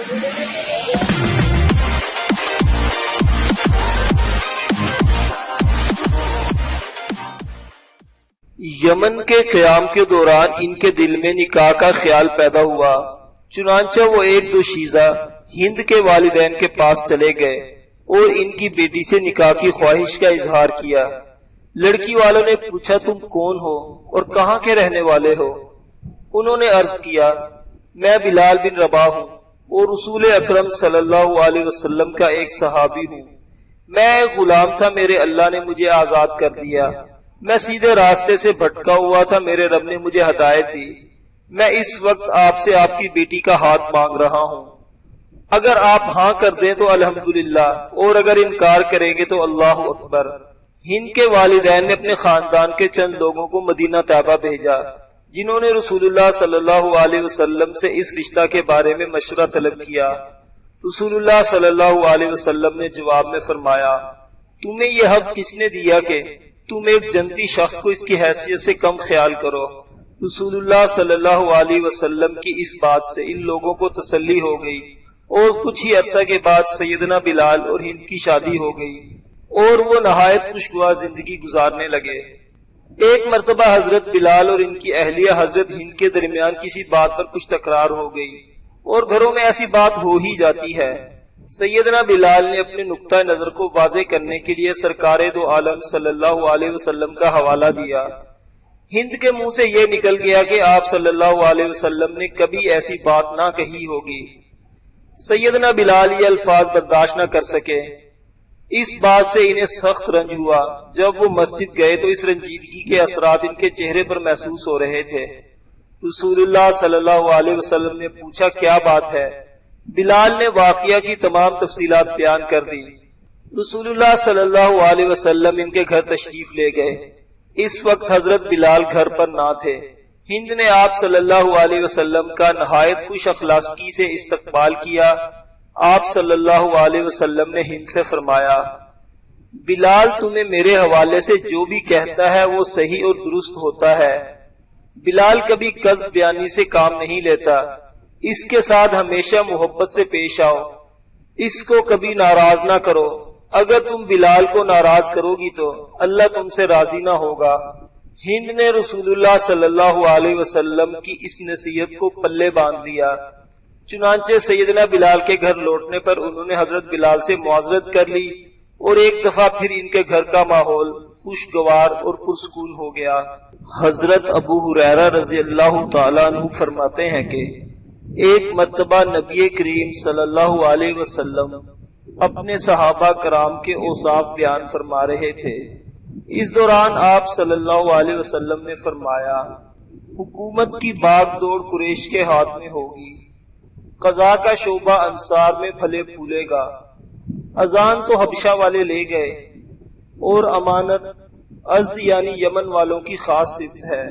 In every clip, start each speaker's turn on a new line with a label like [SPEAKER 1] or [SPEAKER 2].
[SPEAKER 1] یمن کے قیام کے دوران ان کے دل میں نکاح کا خیال پیدا ہوا، چنانچہ وہ ایک دوشیزہ ہند کے والدین کے پاس چلے گئے اور ان کی بیٹی سے نکاح کی خواہش کا اظہار کیا۔ لڑکی والوں نے پوچھا تم کون ہو اور کہاں کے رہنے والے ہو؟ انہوں نے عرض کیا میں بلال بن رباح ہوں اور رسول اکرم صلی اللہ علیہ وسلم کا ایک صحابی ہوں۔ میں ایک غلام تھا، میرے اللہ نے مجھے آزاد کر دیا۔ میں سیدھے راستے سے بھٹکا ہوا تھا، میرے رب نے مجھے ہدایت دی۔ میں اس وقت آپ سے آپ کی بیٹی کا ہاتھ مانگ رہا ہوں، اگر آپ ہاں کر دیں تو الحمدللہ، اور اگر انکار کریں گے تو اللہ اکبر۔ ہند کے والدین نے اپنے خاندان کے چند لوگوں کو مدینہ طیبہ بھیجا، جنہوں نے رسول اللہ صلی اللہ علیہ وسلم سے اس رشتہ کے بارے میں مشورہ طلب کیا۔ رسول اللہ صلی اللہ علیہ وسلم نے جواب میں فرمایا تمہیں یہ حق کس نے دیا کہ تم ایک جنتی شخص کو اس کی حیثیت سے کم خیال کرو؟ رسول اللہ صلی اللہ علیہ وسلم کی اس بات سے ان لوگوں کو تسلی ہو گئی، اور کچھ ہی عرصہ کے بعد سیدنا بلال اور ہند کی شادی ہو گئی اور وہ نہایت خوشگوار زندگی گزارنے لگے۔ ایک مرتبہ حضرت بلال اور ان کی اہلیہ حضرت ہند کے درمیان کسی بات پر کچھ تکرار ہو گئی، اور گھروں میں ایسی بات ہو ہی جاتی ہے۔ سیدنا بلال نے اپنے نقطہ نظر کو واضح کرنے کے لیے سرکار دو عالم صلی اللہ علیہ وسلم کا حوالہ دیا۔ ہند کے منہ سے یہ نکل گیا کہ آپ صلی اللہ علیہ وسلم نے کبھی ایسی بات نہ کہی ہوگی۔ سیدنا بلال یہ الفاظ برداشت نہ کر سکے، اس بات سے انہیں سخت رنج ہوا۔ جب وہ مسجد گئے تو اس رنجیدگی کے اثرات ان کے چہرے پر محسوس ہو رہے تھے۔ رسول اللہ صلی اللہ علیہ وسلم نے پوچھا کیا بات ہے؟ بلال نے واقعہ کی تمام تفصیلات بیان کر دی۔ رسول اللہ صلی اللہ علیہ وسلم ان کے گھر تشریف لے گئے۔ اس وقت حضرت بلال گھر پر نہ تھے۔ ہند نے آپ صلی اللہ علیہ وسلم کا نہایت خوش اخلاقی سے استقبال کیا۔ آپ صلی اللہ علیہ وسلم نے ہند سے فرمایا بلال تمہیں میرے حوالے سے جو بھی کہتا ہے وہ صحیح اور درست ہوتا ہے۔ بلال کبھی قصد بیانی سے کام نہیں لیتا، اس کے ساتھ ہمیشہ محبت سے پیش آؤ، اس کو کبھی ناراض نہ کرو۔ اگر تم بلال کو ناراض کرو گی تو اللہ تم سے راضی نہ ہوگا۔ ہند نے رسول اللہ صلی اللہ علیہ وسلم کی اس نصیحت کو پلے باندھ لیا۔ چنانچہ سیدنا بلال کے گھر لوٹنے پر انہوں نے حضرت بلال سے معذرت کر لی، اور ایک دفعہ پھر ان کے گھر کا ماحول خوشگوار اور پرسکون ہو گیا۔ حضرت ابو ہریرہ رضی اللہ تعالیٰ عنہ فرماتے ہیں کہ ایک مرتبہ نبی کریم صلی اللہ علیہ وسلم اپنے صحابہ کرام کے اوصاف بیان فرما رہے تھے۔ اس دوران آپ صلی اللہ علیہ وسلم نے فرمایا حکومت کی باغ دوڑ قریش کے ہاتھ میں ہوگی، قضاء کا شعبہ انصار میں پھلے پھولے گا، اذان تو حبشہ والے لے گئے، اور امانت ازد یعنی یمن والوں کی خاص صفت ہے۔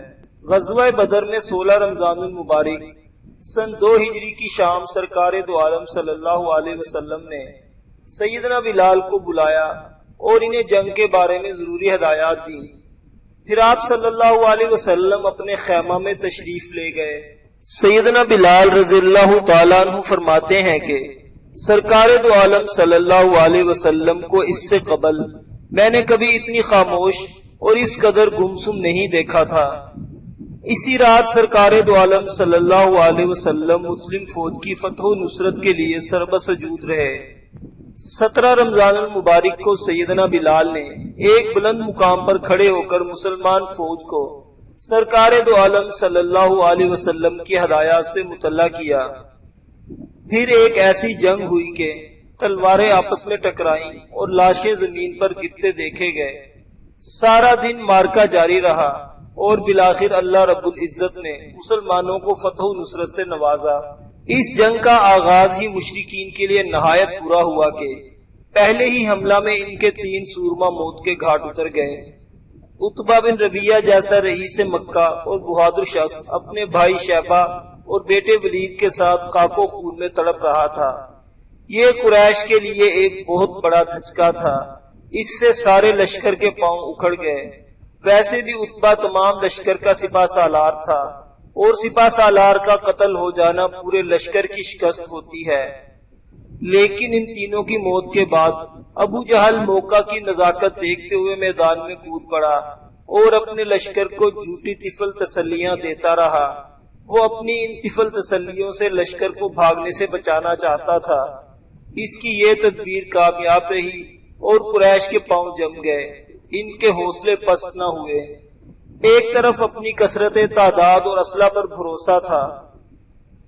[SPEAKER 1] غزوہ بدر میں 16 رمضان المبارک سن 2 ہجری کی شام سرکار دو عالم صلی اللہ علیہ وسلم نے سیدنا بلال کو بلایا اور انہیں جنگ کے بارے میں ضروری ہدایات دی۔ پھر آپ صلی اللہ علیہ وسلم اپنے خیمہ میں تشریف لے گئے۔ سیدنا بلال رضی اللہ تعالیٰ عنہ فرماتے ہیں کہ سرکار دو عالم صلی اللہ علیہ وسلم کو اس سے قبل میں نے کبھی اتنی خاموش اور اس قدر گمسم نہیں دیکھا تھا۔ اسی رات سرکار دو عالم صلی اللہ علیہ وسلم مسلم فوج کی فتح و نصرت کے لیے سربسجود رہے۔ 17 رمضان المبارک کو سیدنا بلال نے ایک بلند مقام پر کھڑے ہو کر مسلمان فوج کو سرکار دو عالم صلی اللہ علیہ وسلم کی ہدایات سے مطلع کیا۔ پھر ایک ایسی جنگ ہوئی کہ تلواریں آپس میں ٹکرائیں اور لاشیں زمین پر گرتے دیکھے گئے۔ سارا دن مارکا جاری رہا اور بالآخر اللہ رب العزت نے مسلمانوں کو فتح و نصرت سے نوازا۔ اس جنگ کا آغاز ہی مشرکین کے لیے نہایت برا ہوا کہ پہلے ہی حملہ میں ان کے 3 سورما موت کے گھاٹ اتر گئے۔ عتبہ بن ربیعہ جیسا رئیس مکہ اور بہادر شخص اپنے بھائی شیبہ اور بیٹے ولید کے ساتھ خاک و خون میں تڑپ رہا تھا۔ یہ قریش کے لیے ایک بہت بڑا دھچکا تھا، اس سے سارے لشکر کے پاؤں اکھڑ گئے۔ ویسے بھی عتبہ تمام لشکر کا سپہ سالار تھا اور سپہ سالار کا قتل ہو جانا پورے لشکر کی شکست ہوتی ہے۔ لیکن ان تینوں کی موت کے بعد ابو جہل موقع کی نزاکت دیکھتے ہوئے میدان میں کود پڑا اور اپنے لشکر کو جھوٹی طفل تسلیاں دیتا رہا۔ وہ اپنی ان طفل تسلیوں سے لشکر کو بھاگنے سے بچانا چاہتا تھا۔ اس کی یہ تدبیر کامیاب رہی اور قریش کے پاؤں جم گئے، ان کے حوصلے پست نہ ہوئے۔ ایک طرف اپنی کثرت تعداد اور اسلحہ پر بھروسہ تھا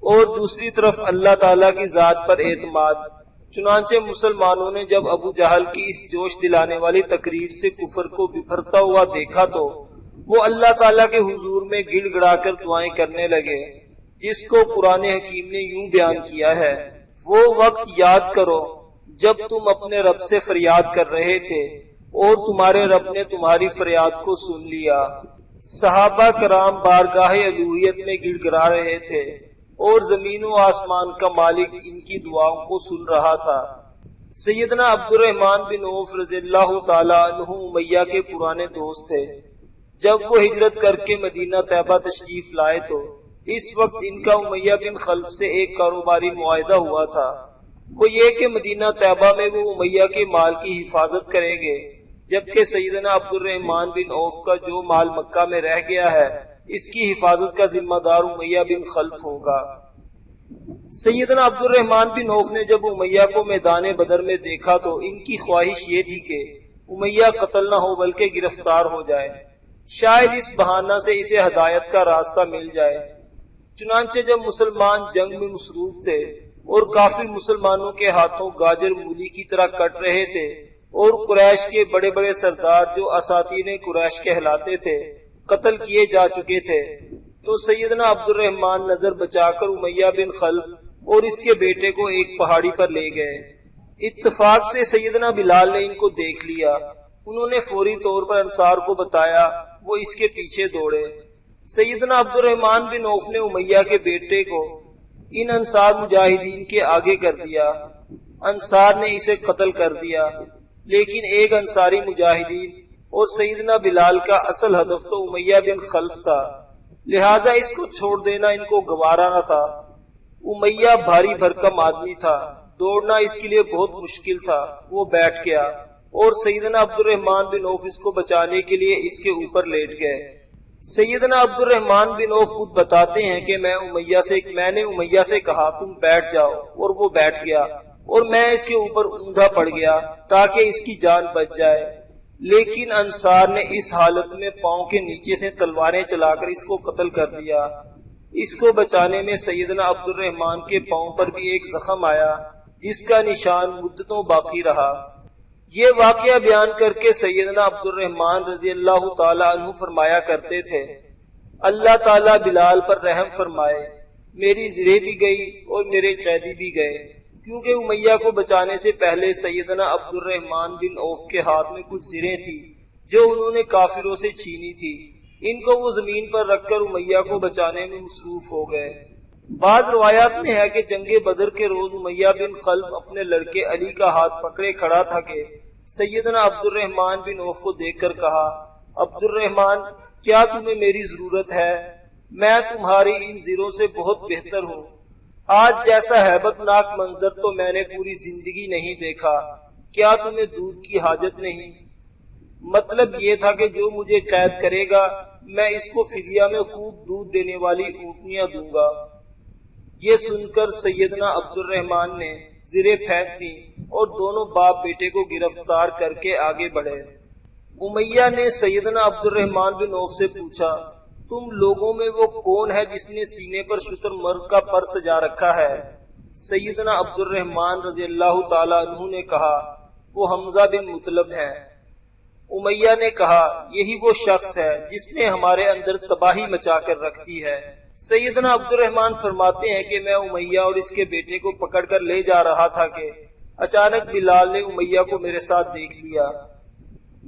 [SPEAKER 1] اور دوسری طرف اللہ تعالیٰ کی ذات پر اعتماد۔ چنانچہ مسلمانوں نے جب ابو جہل کی اس جوش دلانے والی تقریر سے کفر کو بکھرتا ہوا دیکھا تو وہ اللہ تعالیٰ کے حضور میں گڑ گڑا کر دعائیں کرنے لگے، جس کو قرآن حکیم نے یوں بیان کیا ہے: وہ وقت یاد کرو جب تم اپنے رب سے فریاد کر رہے تھے اور تمہارے رب نے تمہاری فریاد کو سن لیا۔ صحابہ کرام بارگاہ الوہیت میں گڑ گڑا رہے تھے اور زمین و آسمان کا مالک ان کی دعاؤں کو سن رہا تھا۔ سیدنا عبد الرحمن بن عوف رضی اللہ تعالیٰ عنہ امیہ کے پرانے دوست تھے۔ جب وہ ہجرت کر کے مدینہ طیبہ تشریف لائے تو اس وقت ان کا امیہ بن خلف سے ایک کاروباری معاہدہ ہوا تھا، وہ یہ کہ مدینہ طیبہ میں وہ امیہ کے مال کی حفاظت کریں گے، جبکہ سیدنا عبد الرحمن بن عوف کا جو مال مکہ میں رہ گیا ہے اس کی حفاظت کا ذمہ دار امیہ بن خلف ہوگا۔ سیدنا عبد الرحمن بن عوف نے جب امیہ کو میدان بدر میں دیکھا تو ان کی خواہش یہ تھی کہ امیہ قتل نہ ہو بلکہ گرفتار ہو جائے، شاید اس بہانہ سے اسے ہدایت کا راستہ مل جائے۔ چنانچہ جب مسلمان جنگ میں مصروف تھے اور کافر مسلمانوں کے ہاتھوں گاجر مولی کی طرح کٹ رہے تھے اور قریش کے بڑے بڑے سردار جو اساطین قریش کہلاتے تھے قتل کیے جا چکے تھے، تو سیدنا عبد الرحمن نظر بچا کر امیہ بن خلف اور اس کے بیٹے کو ایک پہاڑی پر لے گئے۔ اتفاق سے سیدنا بلال نے ان کو دیکھ لیا، انہوں نے فوری طور پر انصار کو بتایا، وہ اس کے پیچھے دوڑے۔ سیدنا عبد الرحمن بن عوف نے امیہ کے بیٹے کو ان انصار مجاہدین کے آگے کر دیا، انصار نے اسے قتل کر دیا، لیکن ایک انصاری مجاہدین اور سیدنا بلال کا اصل ہدف تو امیہ بن خلف تھا، لہذا اس کو چھوڑ دینا ان کو گوارا نہ تھا۔ امیہ بھاری بھرکم آدمی تھا، دوڑنا اس کے لیے بہت مشکل تھا، وہ بیٹھ گیا اور سیدنا عبد الرحمن بن عوف اس کو بچانے کے لیے اس کے اوپر لیٹ گئے۔ سیدنا عبد الرحمن بن عوف خود بتاتے ہیں کہ میں نے امیہ سے کہا تم بیٹھ جاؤ، اور وہ بیٹھ گیا اور میں اس کے اوپر اوندا پڑ گیا تاکہ اس کی جان بچ جائے، لیکن انصار نے اس حالت میں پاؤں کے نیچے سے تلواریں چلا کر اس کو قتل کر دیا۔ اس کو بچانے میں سیدنا عبد الرحمن کے پاؤں پر بھی ایک زخم آیا جس کا نشان مدتوں باقی رہا۔ یہ واقعہ بیان کر کے سیدنا عبد الرحمن رضی اللہ تعالیٰ عنہ فرمایا کرتے تھے: اللہ تعالیٰ بلال پر رحم فرمائے، میری زرے بھی گئی اور میرے قیدی بھی گئے، کیونکہ امیہ کو بچانے سے پہلے سیدنا عبد الرحمن بن عوف کے ہاتھ میں کچھ زریں تھی جو انہوں نے کافروں سے چھینی تھی، ان کو وہ زمین پر رکھ کر امیہ کو بچانے میں مصروف ہو گئے۔ بعض روایات میں ہے کہ جنگ بدر کے روز امیہ بن خلف اپنے لڑکے علی کا ہاتھ پکڑے کھڑا تھا کہ سیدنا عبد الرحمن بن عوف کو دیکھ کر کہا: عبد الرحمن، کیا تمہیں میری ضرورت ہے؟ میں تمہاری ان زروں سے بہت بہتر ہوں۔ آج جیسا ہیبت ناک منظر تو میں نے پوری زندگی نہیں دیکھا، کیا تمہیں دودھ کی حاجت نہیں؟ مطلب یہ تھا کہ جو مجھے قید کرے گا میں اس کو فدیہ میں خوب دودھ دینے والی اونٹنیاں دوں گا۔ یہ سن کر سیدنا عبد الرحمن نے زریں پھینک دی اور دونوں باپ بیٹے کو گرفتار کر کے آگے بڑھے۔ امیہ نے سیدنا عبد الرحمن بن عوف سے پوچھا: تم لوگوں میں وہ کون ہے جس نے سینے پر شتر مرغ کا پر سجا رکھا ہے؟ سیدنا عبد الرحمن رضی اللہ تعالیٰ عنہ نے کہا: وہ حمزہ بن مطلب ہیں۔ امیہ نے کہا: یہی وہ شخص ہے جس نے ہمارے اندر تباہی مچا کر رکھ دی ہے۔ سیدنا عبد الرحمن فرماتے ہیں کہ میں امیہ اور اس کے بیٹے کو پکڑ کر لے جا رہا تھا کہ اچانک بلال نے امیہ کو میرے ساتھ دیکھ لیا۔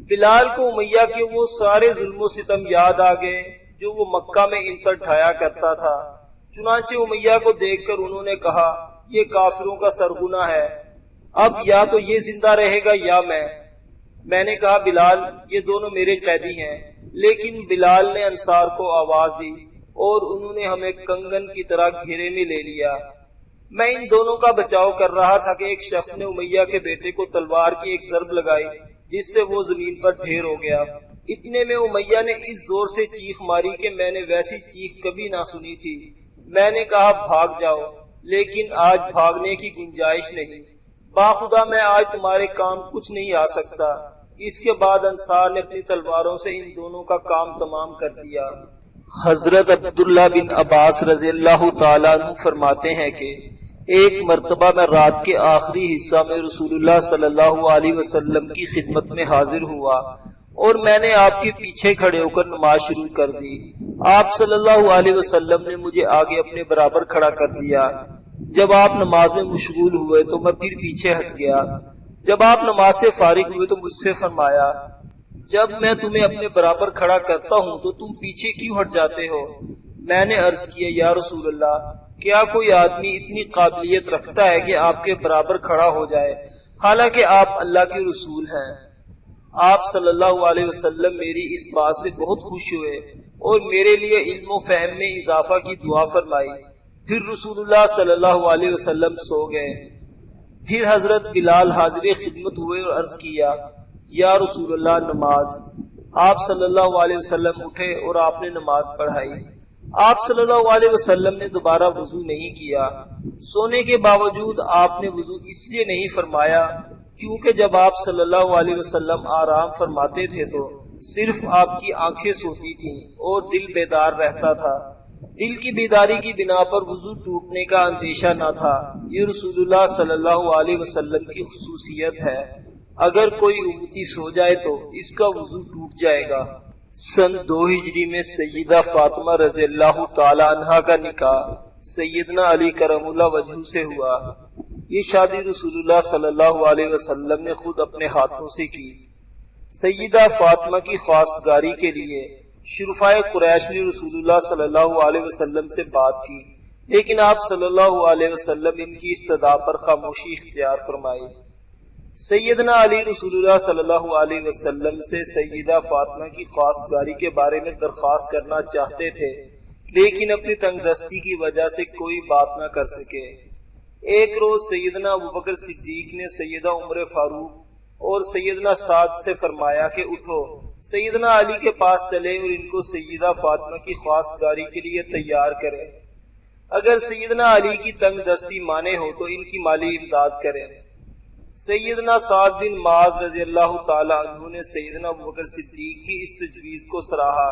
[SPEAKER 1] بلال کو امیہ کے وہ سارے ظلم و ستم یاد آ گئے جو وہ مکہ میں ان پر ڈھایا کرتا تھا، چنانچہ امیہ کو دیکھ کر انہوں نے کہا: یہ کافروں کا سرغنہ ہے، اب یا تو یہ زندہ رہے گا یا میں نے کہا: بلال، یہ دونوں میرے قیدی ہیں۔ لیکن بلال نے انصار کو آواز دی اور انہوں نے ہمیں کنگن کی طرح گھیرے میں لے لیا۔ میں ان دونوں کا بچاؤ کر رہا تھا کہ ایک شخص نے امیہ کے بیٹے کو تلوار کی ایک ضرب لگائی جس سے وہ زمین پر ڈھیر ہو گیا۔ اتنے میں امیہ نے اس زور سے چیخ ماری کہ میں نے ویسی چیخ کبھی نہ سنی تھی۔ میں نے کہا بھاگ جاؤ، لیکن آج بھاگنے کی گنجائش نہیں، باخدا میں آج تمہارے کام کچھ نہیں آ سکتا۔ اس کے بعد انصار نے اپنی تلواروں سے ان دونوں کا کام تمام کر دیا۔ حضرت عبداللہ بن عباس رضی اللہ تعالیٰ عنہ فرماتے ہیں کہ ایک مرتبہ میں رات کے آخری حصہ میں رسول اللہ صلی اللہ علیہ وسلم کی خدمت میں حاضر ہوا اور میں نے آپ کے پیچھے کھڑے ہو کر نماز شروع کر دی۔ آپ صلی اللہ علیہ وسلم نے مجھے آگے اپنے برابر کھڑا کر دیا۔ جب آپ نماز میں مشغول ہوئے تو میں پھر پیچھے ہٹ گیا۔ جب آپ نماز سے فارغ ہوئے تو مجھ سے فرمایا، جب میں تمہیں اپنے برابر کھڑا کرتا ہوں تو تم پیچھے کیوں ہٹ جاتے ہو؟ میں نے عرض کیا، یا رسول اللہ، کیا کوئی آدمی اتنی قابلیت رکھتا ہے کہ آپ کے برابر کھڑا ہو جائے حالانکہ آپ اللہ کے رسول ہیں؟ آپ صلی اللہ علیہ وسلم میری اس بات سے بہت خوش ہوئے اور میرے لیے علم و فہم میں اضافہ کی دعا فرمائی۔ پھر رسول اللہ صلی اللہ علیہ وسلم سو گئے۔ پھر حضرت بلال حاضر خدمت ہوئے اور عرض کیا، یا رسول اللہ نماز۔ آپ صلی اللہ علیہ وسلم اٹھے اور آپ نے نماز پڑھائی۔ آپ صلی اللہ علیہ وسلم نے دوبارہ وضو نہیں کیا۔ سونے کے باوجود آپ نے وضو اس لیے نہیں فرمایا کیونکہ جب آپ صلی اللہ علیہ وسلم آرام فرماتے تھے تو صرف آپ کی آنکھیں سوتی تھیں اور دل بیدار رہتا تھا۔ دل کی بیداری کی بنا پر وضو ٹوٹنے کا اندیشہ نہ تھا۔ یہ رسول اللہ صلی اللہ علیہ وسلم کی خصوصیت ہے۔ اگر کوئی امتی سو جائے تو اس کا وضو ٹوٹ جائے گا۔ سن 2 ہجری میں سیدہ فاطمہ رضی اللہ تعالی عنہا کا نکاح سیدنا علی کرم اللہ وجہہ سے ہوا۔ یہ شادی رسول اللہ صلی اللہ علیہ وسلم نے خود اپنے ہاتھوں سے کی۔ سیدہ فاطمہ کی خواستگاری کے لیے شرفائے قریش نے رسول اللہ صلی اللہ علیہ وسلم سے بات کی، لیکن آپ صلی اللہ علیہ وسلم ان کی استدعا پر خاموشی اختیار فرمائی۔ سیدنا علی رسول اللہ صلی اللہ علیہ وسلم سے سیدہ فاطمہ کی خواستگاری کے بارے میں درخواست کرنا چاہتے تھے، لیکن اپنی تنگ دستی کی وجہ سے کوئی بات نہ کر سکے۔ ایک روز سیدنا ابوبکر صدیق نے سیدہ عمر فاروق اور سیدنا سعد سے فرمایا کہ اٹھو، سیدنا علی کے پاس چلے اور ان کو سیدہ فاطمہ کی خواستگاری کے لیے تیار کریں۔ اگر سیدنا علی کی تنگ دستی مانے ہو تو ان کی مالی امداد کریں۔ سیدنا سعد بن معاذ رضی اللہ تعالی عنہ نے سیدنا ابوبکر صدیق کی اس تجویز کو سراہا۔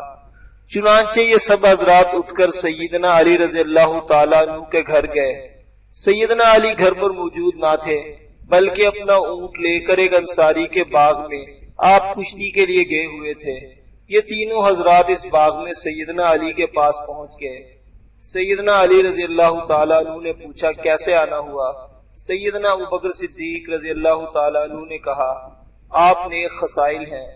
[SPEAKER 1] چنانچہ یہ سب حضرات اٹھ کر سیدنا علی رضی اللہ تعالی عنہ کے گھر گئے۔ سیدنا علی گھر پر موجود نہ تھے، بلکہ اپنا اونٹ لے کر ایک انصاری کے باغ میں آپ کشتی کے لیے گئے ہوئے تھے۔ یہ تینوں حضرات اس باغ میں سیدنا علی کے پاس پہنچ گئے۔ سیدنا علی رضی اللہ تعالی عنہ نے پوچھا، کیسے آنا ہوا؟ سیدنا ابوبکر صدیق رضی اللہ تعالیٰ عنہ نے کہا، آپ نیک خصائل ہیں،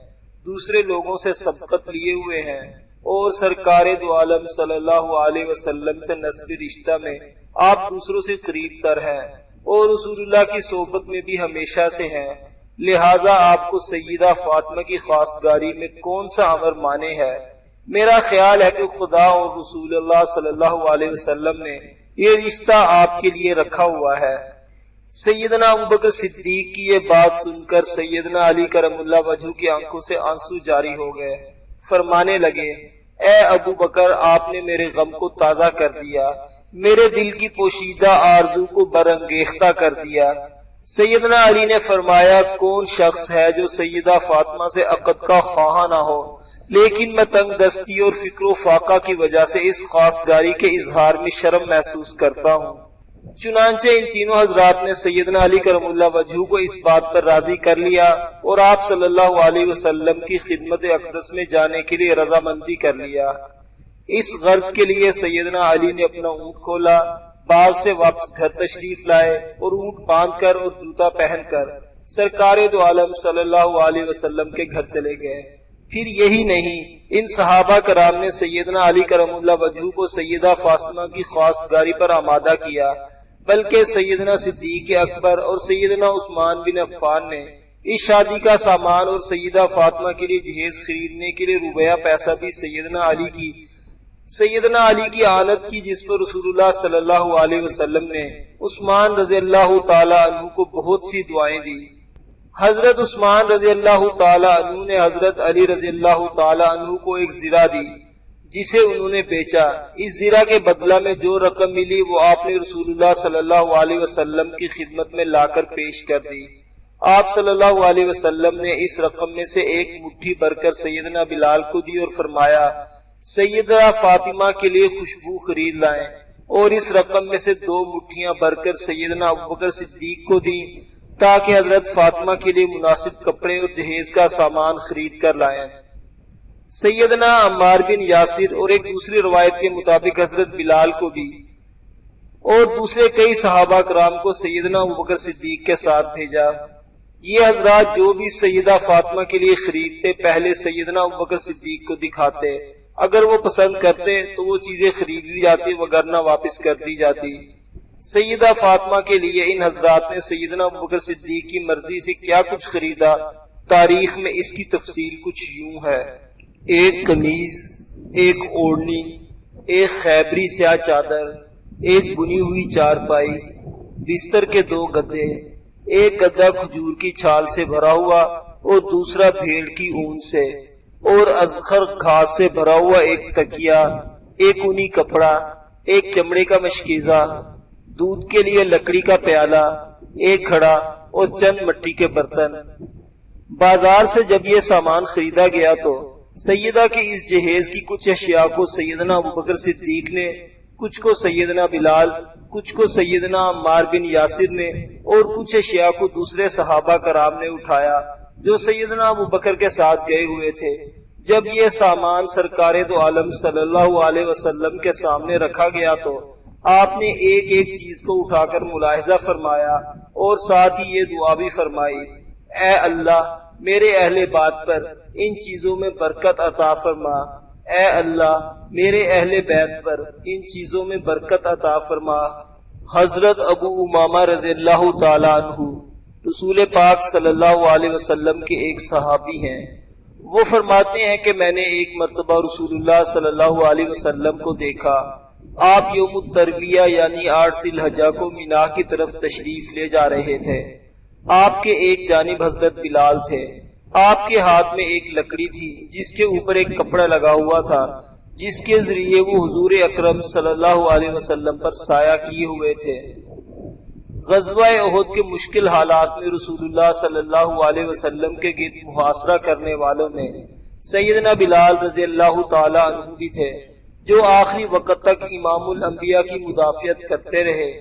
[SPEAKER 1] دوسرے لوگوں سے سبقت لیے ہوئے ہیں اور سرکار دو عالم صلی اللہ علیہ وسلم سے نسبی رشتہ میں آپ دوسروں سے قریب تر ہیں اور رسول اللہ کی صحبت میں بھی ہمیشہ سے ہیں، لہٰذا آپ کو سیدہ فاطمہ کی خواستگاری میں کون سا امر مانے ہے؟ میرا خیال ہے کہ خدا اور رسول اللہ صلی اللہ علیہ وسلم نے یہ رشتہ آپ کے لیے رکھا ہوا ہے۔ سیدنا ابوبکر صدیق کی یہ بات سن کر سیدنا علی کرم اللہ وجہہ کی آنکھوں سے آنسو جاری ہو گئے۔ فرمانے لگے، اے ابو بکر، آپ نے میرے غم کو تازہ کر دیا، میرے دل کی پوشیدہ آرزو کو برانگیختہ کر دیا۔ سیدنا علی نے فرمایا، کون شخص ہے جو سیدہ فاطمہ سے عقد کا خواہاں نہ ہو، لیکن میں تنگ دستی اور فکر و فاقہ کی وجہ سے اس خواستگاری کے اظہار میں شرم محسوس کرتا ہوں۔ چنانچہ ان تینوں حضرات نے سیدنا علی کرم اللہ وجہہ کو اس بات پر راضی کر لیا اور آپ صلی اللہ علیہ وسلم کی خدمت اقدس میں جانے کے لیے رضامندی کر لیا۔ اس غرض کے لیے سیدنا علی نے اپنا اونٹ کھولا، باغ سے واپس گھر تشریف لائے اور اونٹ باندھ کر اور جوتا پہن کر سرکار دو عالم صلی اللہ علیہ وسلم کے گھر چلے گئے۔ پھر یہی نہیں، ان صحابہ کرام نے سیدنا علی کرم اللہ وجہہ کو سیدہ فاطمہ کی خواستگاری پر آمادہ کیا، بلکہ سیدنا صدیق اکبر اور سیدنا عثمان بن عفان نے اس شادی کا سامان اور سیدہ فاطمہ کے لیے جہیز خریدنے کے لیے روپیہ پیسہ بھی سیدنا علی کی سیدنا علی کی آنت کی جس پر رسول اللہ صلی اللہ علیہ وسلم نے عثمان رضی اللہ تعالی عنہ کو بہت سی دعائیں دی۔ حضرت عثمان رضی اللہ تعالی عنہ نے حضرت علی رضی اللہ تعالی عنہ کو ایک زرہ دی جسے انہوں نے بیچا۔ اس زرہ کے بدلہ میں جو رقم ملی وہ آپ نے رسول اللہ صلی اللہ علیہ وسلم کی خدمت میں لا کر پیش کر دی۔ آپ صلی اللہ علیہ وسلم نے اس رقم میں سے ایک مٹھی بھر کر سیدنا بلال کو دی اور فرمایا سیدہ فاطمہ کے لیے خوشبو خرید لائیں، اور اس رقم میں سے 2 مٹھیاں بھر کر سیدنا ابوبکر صدیق کو دی تاکہ حضرت فاطمہ کے لیے مناسب کپڑے اور جہیز کا سامان خرید کر لائیں۔ سیدنا عمار بن یاسر اور ایک دوسری روایت کے مطابق حضرت بلال کو بھی اور دوسرے کئی صحابہ کرام کو سیدنا ابوبکر صدیق کے ساتھ بھیجا۔ یہ حضرات جو بھی سیدہ فاطمہ کے لیے خریدتے پہلے سیدنا ابوبکر صدیق کو دکھاتے، اگر وہ پسند کرتے تو وہ چیزیں خرید لی جاتی وگرنہ واپس کر دی جاتی۔ سیدہ فاطمہ کے لیے ان حضرات نے سیدنا ابوبکر صدیق کی مرضی سے کیا کچھ خریدا، تاریخ میں اس کی تفصیل کچھ یوں ہے۔ ایک قمیض، ایک اوڑھنی، ایک خیبری سیاہ چادر، ایک بنی ہوئی چارپائی، بستر کے 2 گدے، ایک گدا کھجور کی چھال سے بھرا ہوا اور دوسرا بھیڑ کی اون سے، اور ازخر گھاس سے بھرا ہوا ایک تکیا، ایک اونی کپڑا، ایک چمڑے کا مشکیزہ، دودھ کے لیے لکڑی کا پیالہ، ایک گھڑا اور چند مٹی کے برتن۔ بازار سے جب یہ سامان خریدا گیا تو سیدہ کے اس جہیز کی کچھ اشیاء کو سیدنا ابوبکر صدیق نے، کچھ کو سیدنا بلال، کچھ کو سیدنا عمار بن یاسر نے اور کچھ اشیاء کو دوسرے صحابہ کرام نے اٹھایا جو سیدنا ابوبکر کے ساتھ گئے ہوئے تھے۔ جب یہ سامان سرکار دو عالم صلی اللہ علیہ وسلم کے سامنے رکھا گیا تو آپ نے ایک ایک چیز کو اٹھا کر ملاحظہ فرمایا اور ساتھ ہی یہ دعا بھی فرمائی، اے اللہ میرے اہل بیت پر ان چیزوں میں برکت عطا فرما، اے اللہ میرے اہل بیت پر ان چیزوں میں برکت عطا فرما۔ حضرت ابو امامہ رضی اللہ تعالی عنہ رسول پاک صلی اللہ علیہ وسلم کے ایک صحابی ہیں۔ وہ فرماتے ہیں کہ میں نے ایک مرتبہ رسول اللہ صلی اللہ علیہ وسلم کو دیکھا، آپ یوم الترویہ یعنی 8 ذی الحجہ کو مینا کی طرف تشریف لے جا رہے تھے۔ آپ کے ایک جانب حضرت بلال تھے، آپ کے ہاتھ میں ایک لکڑی تھی جس کے اوپر ایک کپڑا لگا ہوا تھا جس کے ذریعے وہ حضور اکرم صلی اللہ علیہ وسلم پر سایہ کیے ہوئے تھے۔ غزوہ احد کے مشکل حالات میں رسول اللہ صلی اللہ علیہ وسلم کے گرد محاصرہ کرنے والوں میں سیدنا بلال رضی اللہ تعالی عنہ بھی تھے، جو آخری وقت تک امام الانبیاء کی مدافعت کرتے رہے۔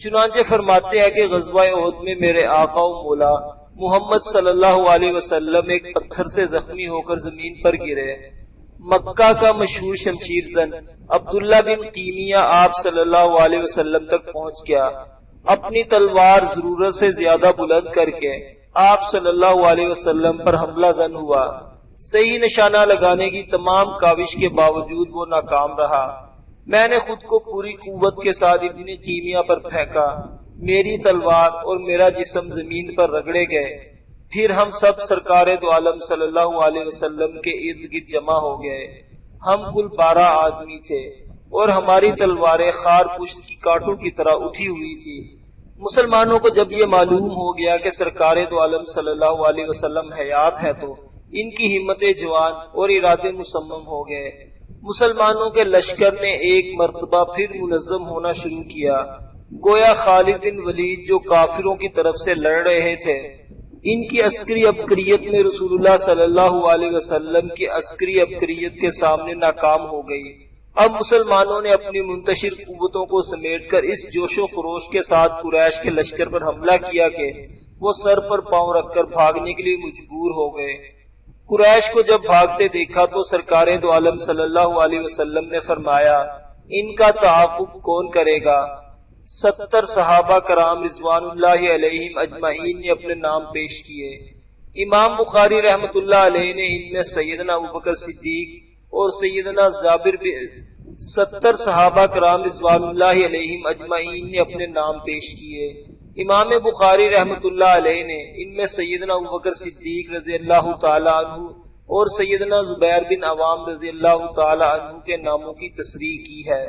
[SPEAKER 1] چنانچہ فرماتے ہیں کہ غزوہ احد میں میرے آقا و مولا محمد صلی اللہ علیہ وسلم ایک پتھر سے زخمی ہو کر زمین پر گرے۔ مکہ کا مشہور شمشیر زن عبداللہ بن قیمیہ آپ صلی اللہ علیہ وسلم تک پہنچ گیا۔ اپنی تلوار ضرورت سے زیادہ بلند کر کے آپ صلی اللہ علیہ وسلم پر حملہ زن ہوا۔ صحیح نشانہ لگانے کی تمام کاوش کے باوجود وہ ناکام رہا۔ میں نے خود کو پوری قوت کے ساتھ ابن قیمیہ پر پھینکا، میری تلوار اور میرا جسم زمین پر رگڑے گئے۔ پھر ہم سب سرکار دو عالم صلی اللہ علیہ وسلم کے ارد گرد جمع ہو گئے۔ ہم کل 12 آدمی تھے اور ہماری تلواریں خار پشت کی کانٹوں کی طرح اٹھی ہوئی تھی۔ مسلمانوں کو جب یہ معلوم ہو گیا کہ سرکار دو عالم صلی اللہ علیہ وسلم حیات ہے تو ان کی ہمت جوان اور ارادے مصمم ہو گئے۔ مسلمانوں کے لشکر نے ایک مرتبہ پھر منظم ہونا شروع کیا، گویا خالد بن ولید جو کافروں کی طرف سے لڑ رہے تھے، ان کی عسکری عبقریت میں رسول اللہ صلی اللہ علیہ وسلم کی عسکری عبقریت کے سامنے ناکام ہو گئی۔ اب مسلمانوں نے اپنی منتشر قوتوں کو سمیٹ کر اس جوش و خروش کے ساتھ قریش کے لشکر پر حملہ کیا کہ وہ سر پر پاؤں رکھ کر بھاگنے کے لیے مجبور ہو گئے۔ قریش کو جب بھاگتے دیکھا تو سرکار دو عالم صلی اللہ علیہ وسلم نے فرمایا، ان کا تعاقب کون کرے گا؟ 70 صحابہ کرام رضوان اللہ علیہم اجمعین نے اپنے نام پیش کیے۔ امام بخاری رحمت اللہ علیہ نے ان میں سیدنا ابوبکر صدیق اور سیدنا جابر 70 صحابہ کرام رضوان اللہ علیہم اجمعین نے اپنے نام پیش کیے۔ امام بخاری رحمت اللہ علیہ نے ان میں سیدنا ابوبکر صدیق رضی اللہ تعالی عنہ اور سیدنا زبیر بن عوام رضی اللہ تعالی عنہ کے ناموں کی تصریح کی ہے۔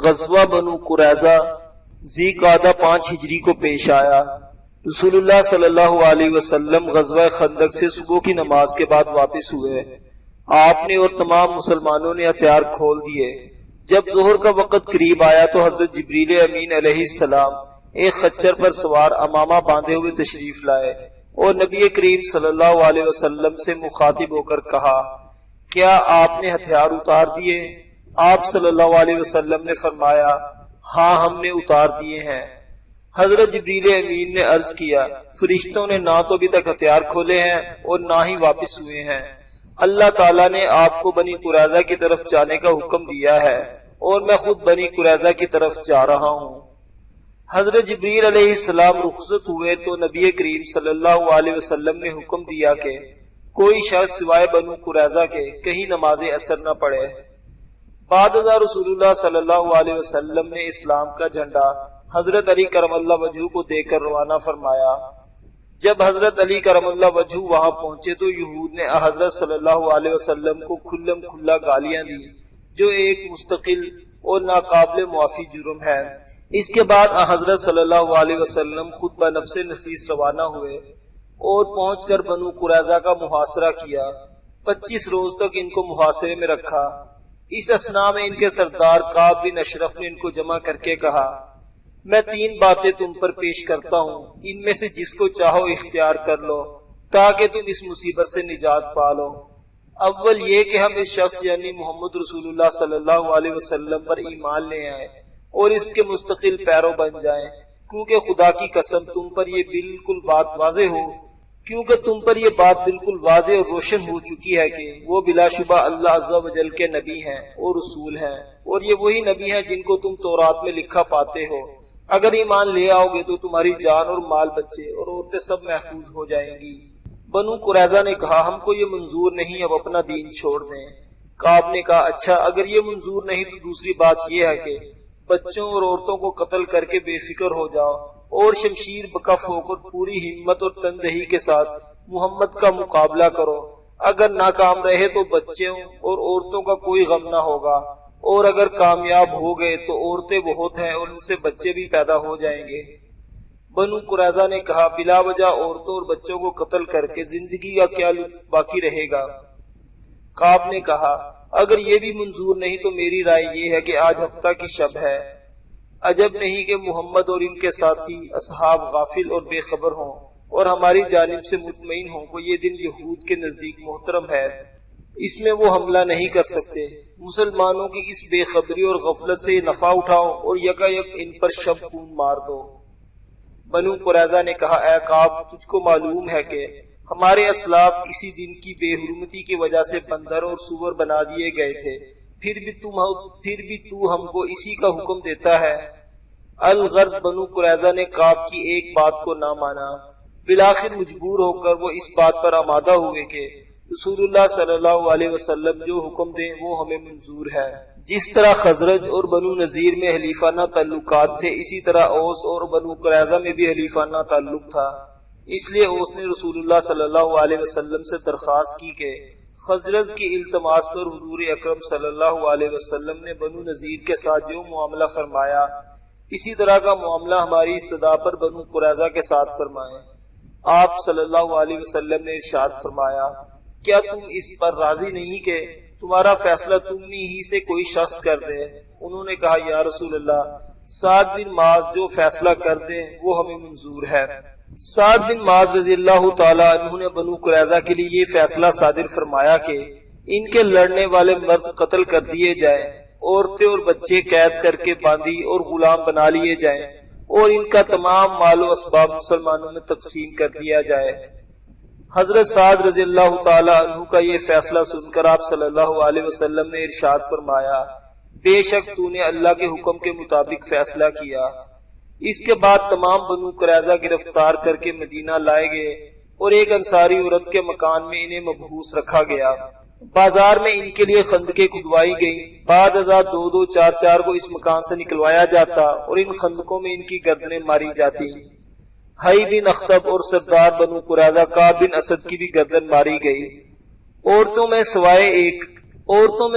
[SPEAKER 1] غزوہ بنو قریظہ ذی قعدہ 5 ہجری کو پیش آیا۔ رسول اللہ صلی اللہ علیہ وسلم غزوہ خندق سے صبح کی نماز کے بعد واپس ہوئے۔ آپ نے اور تمام مسلمانوں نے ہتھیار کھول دیے۔ جب ظہر کا وقت قریب آیا تو حضرت جبریل امین علیہ السلام ایک خچر پر سوار امامہ باندھے ہوئے تشریف لائے اور نبی کریم صلی اللہ علیہ وسلم سے مخاطب ہو کر کہا، کیا آپ نے ہتھیار اتار دیے؟ آپ صلی اللہ علیہ وسلم نے فرمایا، ہاں ہم نے اتار دیے ہیں۔ حضرت جبریل امین نے عرض کیا، فرشتوں نے نہ تو ابھی تک ہتھیار کھولے ہیں اور نہ ہی واپس ہوئے ہیں۔ اللہ تعالیٰ نے آپ کو بنی قریظہ کی طرف جانے کا حکم دیا ہے اور میں خود بنی قریظہ کی طرف جا رہا ہوں۔ حضرت جبریل علیہ السلام رخصت ہوئے تو نبی کریم صلی اللہ علیہ وسلم نے حکم دیا کہ کوئی شخص سوائے بنو قریظہ کے کہیں نماز اثر نہ پڑھے۔ بعد ازاں رسول اللہ صلی اللہ علیہ وسلم نے اسلام کا جھنڈا حضرت علی کرم اللہ وجہہ کو دے کر روانہ فرمایا۔ جب حضرت علی کرم اللہ وجہہ وہاں پہنچے تو یہود نے حضرت صلی اللہ علیہ وسلم کو کھلم کھلا گالیاں دی، جو ایک مستقل اور ناقابل معافی جرم ہے۔ اس کے بعد حضرت صلی اللہ علیہ وسلم خود بنفس نفیس روانہ ہوئے اور پہنچ کر بنو قریظہ کا محاصرہ کیا۔ 25 روز تک ان کو محاصرے میں رکھا۔ اس اثناء میں ان کے سردار کعب بن اشرف نے ان کو جمع کر کے کہا، میں 3 باتیں تم پر پیش کرتا ہوں، ان میں سے جس کو چاہو اختیار کر لو تاکہ تم اس مصیبت سے نجات پا لو۔ اول یہ کہ ہم اس شخص یعنی محمد رسول اللہ صلی اللہ علیہ وسلم پر ایمان لے آئیں اور اس کے مستقل پیرو بن جائیں، کیونکہ خدا کی قسم تم پر یہ بالکل بات واضح اور روشن ہو چکی ہے کہ وہ بلا شبہ اللہ عز و جل کے نبی ہیں اور رسول ہیں، اور یہ وہی نبی ہیں جن کو تم تورات میں لکھا پاتے ہو۔ اگر ایمان لے آؤ گے تو تمہاری جان اور مال، بچے اور عورتیں سب محفوظ ہو جائیں گی۔ بنو قریظہ نے کہا، ہم کو یہ منظور نہیں، اب اپنا دین چھوڑ دیں۔ کعب نے کہا، اچھا اگر یہ منظور نہیں تو دوسری بات یہ ہے کہ بچوں اور عورتوں کو قتل کر کے بے فکر ہو جاؤ اور شمشیر بکف ہو کر پوری ہمت اور تندہی کے ساتھ محمد کا مقابلہ کرو۔ اگر ناکام رہے تو بچوں اور عورتوں کا کوئی غم نہ ہوگا، اور اگر کامیاب ہو گئے تو عورتیں بہت ہیں اور ان سے بچے بھی پیدا ہو جائیں گے۔ بنو قریظہ نے کہا، بلا وجہ عورتوں اور بچوں کو قتل کر کے زندگی کا کیا لطف باقی رہے گا؟ کعب نے کہا، اگر یہ بھی منظور نہیں تو میری رائے یہ ہے کہ آج ہفتہ کی شب ہے۔ عجب نہیں کہ محمد اور ان کے ساتھی اصحاب غافل اور بے خبر ہوں اور ہماری جانب سے مطمئن ہوں کہ یہ دن یہود کے نزدیک محترم ہے، اس میں وہ حملہ نہیں کر سکتے۔ مسلمانوں کی اس بے خبری اور غفلت سے نفع اٹھاؤ اور یکا یک ان پر شب خون مار دو۔ بنو قریظہ نے کہا، اے کعب، تجھ کو معلوم ہے کہ ہمارے اسلاف اسی دن کی بے حرمتی کی وجہ سے بندر اور سور بنا دیے گئے تھے، پھر بھی تو ہم کو اسی کا حکم دیتا ہے۔ الغرض بنو قریظہ نے کعب کی ایک بات کو نہ مانا۔ بالآخر مجبور ہو کر وہ اس بات پر آمادہ ہوئے کہ رسول اللہ صلی اللہ علیہ وسلم جو حکم دیں وہ ہمیں منظور ہے۔ جس طرح خزرج اور بنو نذیر میں حلیفانہ تعلقات تھے، اسی طرح اوس اور بنو قریظہ میں بھی حلیفانہ تعلق تھا۔ اس لیے اوس نے رسول اللہ صلی اللہ علیہ وسلم سے درخواست کی کہ خزرج کی التماس پر حضور اکرم صلی اللہ علیہ وسلم نے بنو نذیر کے ساتھ جو معاملہ فرمایا، اسی طرح کا معاملہ ہماری استدعا پر بنو قریظہ کے ساتھ فرمائیں۔ آپ صلی اللہ علیہ وسلم نے ارشاد فرمایا، کیا تم اس پر راضی نہیں کہ تمہارا فیصلہ تم ہی سے کوئی شخص کر دے؟ انہوں نے کہا، یا رسول اللہ، سعد بن معاذ جو فیصلہ کر دے وہ ہمیں منظور ہے۔ سعد بن معاذ رضی اللہ تعالیٰ عنہ نے بنو قریظہ کے لیے یہ فیصلہ صادر فرمایا کہ ان کے لڑنے والے مرد قتل کر دیے جائیں، عورتیں اور بچے قید کر کے باندھی اور غلام بنا لیے جائیں، اور ان کا تمام مال و اسباب مسلمانوں میں تقسیم کر دیا جائے۔ حضرت سعد رضی اللہ تعالیٰ عنہ کا یہ فیصلہ سن کر آپ صلی اللہ علیہ وسلم نے ارشاد فرمایا، بے شک تو نے اللہ کے حکم کے مطابق فیصلہ کیا۔ اس کے بعد تمام بنو قریظہ گرفتار کر کے مدینہ لائے گئے اور ایک انصاری عورت کے مکان میں انہیں مبعوث رکھا گیا۔ بازار میں ان کے لیے خندقیں کھدوائی گئیں، بعد ازاں 2-2 4-4 کو اس مکان سے نکلوایا جاتا اور ان خندقوں میں ان کی گردنیں ماری جاتی۔ حی بن اخطب اور سردار بنو قریظہ کعب بن اسد کی بھی گردن ماری گئی۔ عورتوں میں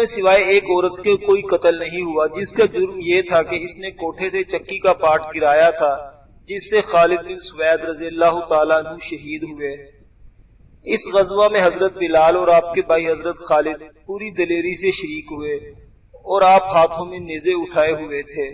[SPEAKER 1] سوائے ایک عورت کے کوئی قتل نہیں ہوا، جس کا جرم یہ تھا کہ اس نے کوٹھے سے چکی کا پاٹ گرایا تھا، جس سے خالد بن سوید رضی اللہ تعالیٰ عنہ شہید ہوئے۔ اس غزوہ میں حضرت بلال اور آپ کے بھائی حضرت خالد پوری دلیری سے شریک ہوئے اور آپ ہاتھوں میں نیزے اٹھائے ہوئے تھے۔